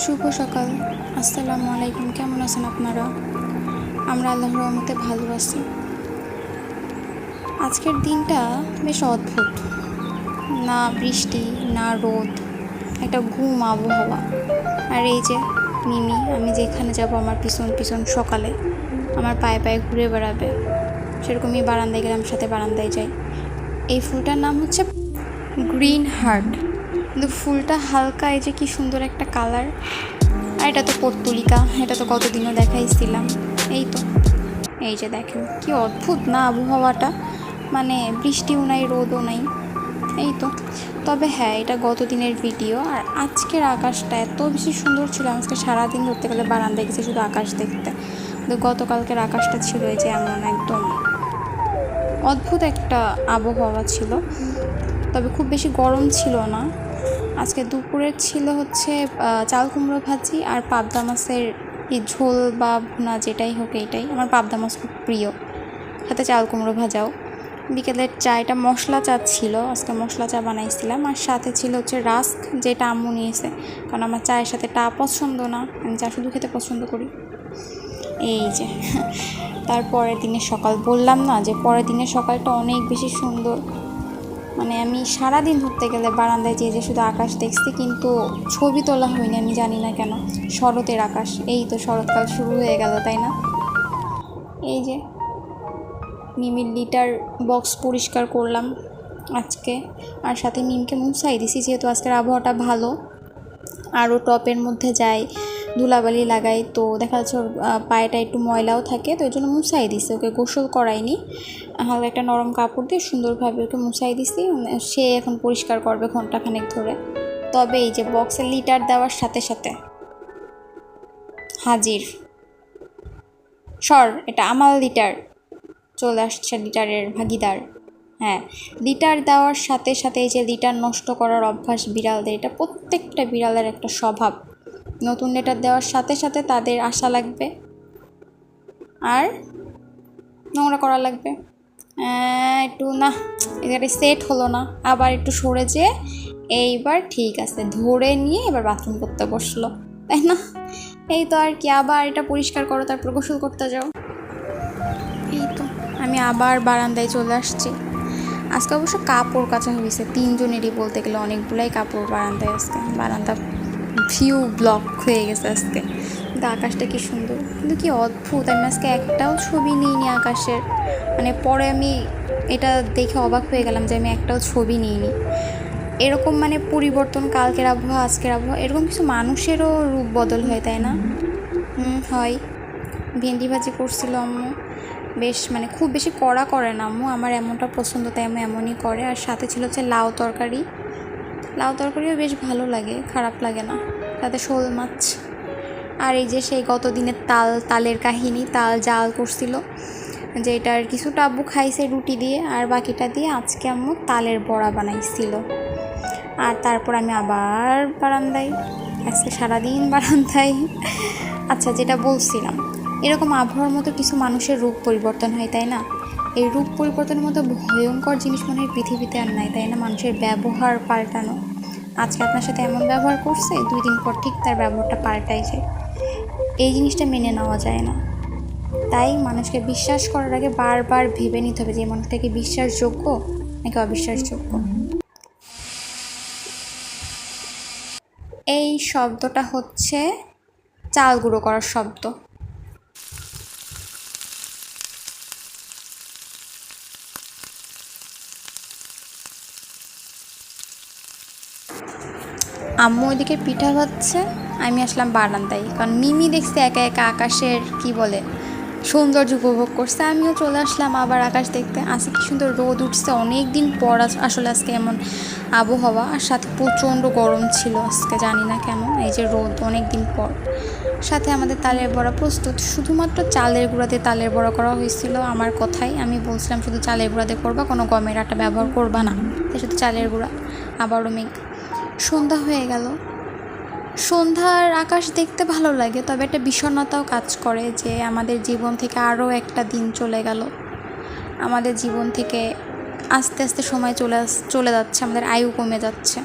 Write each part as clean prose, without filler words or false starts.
শুভ সকাল। আসসালামু আলাইকুম। কেমন আছেন আপনারা? আমরা আল্লাহর রহমতে ভালো আছি। আজকের দিনটা বেশ অদ্ভুত। না বৃষ্টি, না রোদ, একটা ঘুম আবহাওয়া। আর এই যে মিমি, আমি যেখানে যাব আমার পিছন পিছন সকালে আমার পায়ে পায়ে ঘুরে বেড়াবে। সেরকমই বারান্দায় গেলে আমার সাথে বারান্দায় যাই। এই ফুলটার নাম হচ্ছে গ্রিন হার্ট, কিন্তু ফুলটা হালকা, এই যে কি সুন্দর একটা কালার। আর এটা তো পর্তুলিকা, এটা তো কতদিনও দেখাইছিলাম। এই তো, এই যে দেখেন কি অদ্ভুত না আবহাওয়াটা, মানে বৃষ্টিও নাই রোদও নাই। এই তো, তবে হ্যাঁ, এটা গত দিনের ভিডিও। আর আজকের আকাশটা এত বেশি সুন্দর ছিল, আজকে সারাদিন ধরতে গেলে বারান্দায় গেছে শুধু আকাশ দেখতে। কিন্তু গতকালকের আকাশটা ছিল এই যে এমন একদম অদ্ভুত একটা আবহাওয়া ছিল, তবে খুব বেশি গরম ছিল না। আজকে দুপুরের ছিল হচ্ছে চাল কুমড়ো ভাজি আর পাবদা মাছের এই ঝোল বা ভুনা, যেটাই হোক এইটাই। আমার পাবদা মাছ খুব প্রিয়, সাথে চাল কুমড়ো ভাজাও। বিকেলের চায়টা মশলা চা ছিল, আজকে মশলা চা বানাইছিলাম। আর সাথে ছিল হচ্ছে রাস্ক, যেটা আম্মু নিয়েছে, কারণ আমার চায়ের সাথে টা পছন্দ না, আমি চা শুধু খেতে পছন্দ করি। এই যে তারপরের দিনের সকাল, বললাম না যে পরের দিনের সকালটা অনেক বেশি সুন্দর। মানে আমি সারাদিন ধরতে গেলে বারান্দায় যেয়ে শুধু আকাশ দেখছি, কিন্তু ছবি তোলা হয়নি, আমি জানি না কেন। শরতের আকাশ, এই তো শরৎকাল শুরু হয়ে গেল, তাই না? এই যে মিমির লিটার বক্স পরিষ্কার করলাম আজকে, আর সাথে মিমকে মুছাই দিছি, যেহেতু আজকের আবহাওয়াটা ভালো। আরও টপের মধ্যে যাই, ধুলাবালি লাগাই, তো দেখা যাচ্ছে ওর পায়েটা একটু ময়লাও থাকে, তো এই জন্য মুছাই দিছি। ওকে গোসল করাইনি, হালকা একটা নরম কাপড় দিয়ে সুন্দরভাবে ওকে মুছাই দিছি। সে এখন পরিষ্কার করবে ঘন্টাখানেক ধরে। তবে এই যে বক্সে লিটার দেওয়ার সাথে সাথে হাজির, সর, এটা আমার লিটার, চলে আসছে লিটারের ভাগিদার। হ্যাঁ, লিটার দেওয়ার সাথে সাথে এই যে লিটার নষ্ট করার অভ্যাস বিড়ালদের, এটা প্রত্যেকটা বিড়ালের একটা স্বভাব। নতুন লিটার দেওয়ার সাথে সাথে তাদের আশা লাগবে আর নোংরা করা লাগবে। একটু না, এটা সেট হলো না, আবার একটু সরে যেয়ে এইবার ঠিক আছে ধরে নিয়ে এবার বাথরুম করতে বসলো, তাই না? এই তো, আর কি, আবার এটা পরিষ্কার করো, তারপর গোসল করতে যাও। এই তো, আমি আবার বারান্দায় চলে আসছি। আজকে অবশ্য কাপড় কাচা হয়েছে তিনজনেরই, বলতে গেলে অনেকগুলাই কাপড় বারান্দায়। আজকে বারান্দা ভিউ ব্লক হয়ে গেছে আজকে। কিন্তু আকাশটা কি সুন্দর, কিন্তু কি অদ্ভুত, আমি আজকে একটাও ছবি নিইনি আকাশের। মানে পরে আমি এটা দেখে অবাক হয়ে গেলাম যে আমি একটাও ছবি নিইনি। এরকম মানে পরিবর্তন, কালকের আবহাওয়া আজকের আবহাওয়া, এরকম কিছু মানুষেরও রূপ বদল হয়, তাই না? হয়। ভেন্ডি ভাজি করছিল আম্মু, বেশ মানে খুব বেশি কড়া করে না আম্মু, আমার এমনটা পছন্দ তাই আমি এমনই করে। আর সাথে ছিল হচ্ছে লাউ তরকারি, লাউ তরকারিও বেশ ভালো লাগে, খারাপ লাগে না। সাথে শোল মাছ। আর এই যে সেই গত দিনের তালের কাহিনী, তাল জাল করছিল, যে এটার কিছুটা আব্বু খাইছে রুটি দিয়ে, আর বাকিটা দিয়ে আজকে আম্মু তালের বড়া বানাইছিল। আর তারপর আমি আবার বারান্দায়, আজকে সারাদিন বারান্দায়। আচ্ছা, যেটা বলছিলাম, এরকম আবহাওয়ার মতো কিছু মানুষের রূপ পরিবর্তন হয়, তাই না? এই রূপ পরিবর্তনের মতো ভয়ঙ্কর জিনিস মনে হয় পৃথিবীতে আর নাই, তাই না? মানুষের ব্যবহার পাল্টানো। আজকে আপনার সাথে এমন ব্যবহার করছে, 2 দিন পর ঠিক তার ব্যবহারটা পাল্টাই যায়। এই জিনিসটা মেনে নেওয়া যায় না। তাই মানুষকে বিশ্বাস করার আগে বারবার ভেবে নিতে হবে যে এই মানুষটা কি বিশ্বাসযোগ্য নাকি অবিশ্বাসযোগ্য। এই শব্দটা হচ্ছে চাল গুঁড়ো করার শব্দ। আম্মু ওইদিকে পিঠা ভাজছে, আমি আসলাম বারান্দায়, কারণ মিমি দেখছে একা একা আকাশের কি বলে সৌন্দর্য উপভোগ করছে। আমিও চলে আসলাম আবার আকাশ দেখতে। আজকে কি সুন্দর রোদ উঠছে, অনেক দিন পর আসলে আজকে এমন আবহাওয়া। আর সাথে প্রচণ্ড গরম ছিল আজকে, জানি না কেন। এই যে রোদ অনেক দিন পর। সাথে আমাদের তালের বড়া প্রস্তুত, শুধুমাত্র চালের গুঁড়া দিয়ে তালের বড়া করা হয়েছিল। আমার কথাই আমি বলছিলাম শুধু চালের গুঁড়া দিয়ে করবা, কোনো গমের আটা ব্যবহার করবা না, তাই শুধু চালের গুঁড়া। আবারও মেঘ, সন্ধ্যা হয়ে গেল। সন্ধ্যার আকাশ দেখতে ভালো লাগে, তবে একটা বিষণ্ণতাও কাজ করে যে আমাদের জীবন থেকে আরও একটা দিন চলে গেল। আমাদের জীবন থেকে আস্তে আস্তে সময় চলে যাচ্ছে, আমাদের আয়ু কমে যাচ্ছে।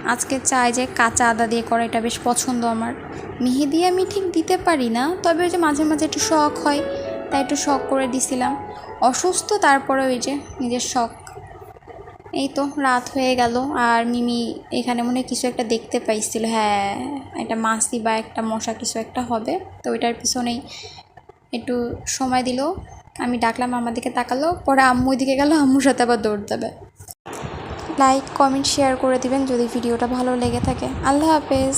আজকে চাই যে কাঁচা আদা দিয়ে করা, এটা বেশ পছন্দ আমার। মিহি দিয়ে আমি ঠিক দিতে পারি না, তবে ওই যে মাঝে মাঝে একটু শখ হয়, তাই একটু শখ করে দিছিলাম। অসুস্থ, তারপরে ওই যে নিজের শখ। এই তো রাত হয়ে গেল, আর মিমি এখানে মনে হয় কিছু একটা দেখতে পাইছিল। হ্যাঁ, একটা মাছি বা একটা মশা কিছু একটা হবে, তো ওইটার পিছনেই একটু সময় দিল। আমি ডাকলাম, আমার দিকে তাকালো, পরে আম্মু দিকে গেল, আম্মুর সাথে আবার দৌড় দেবে। লাইক কমেন্ট শেয়ার করে দিবেন যদি ভিডিওটা ভালো লেগে থাকে। আল্লাহ হাফেজ।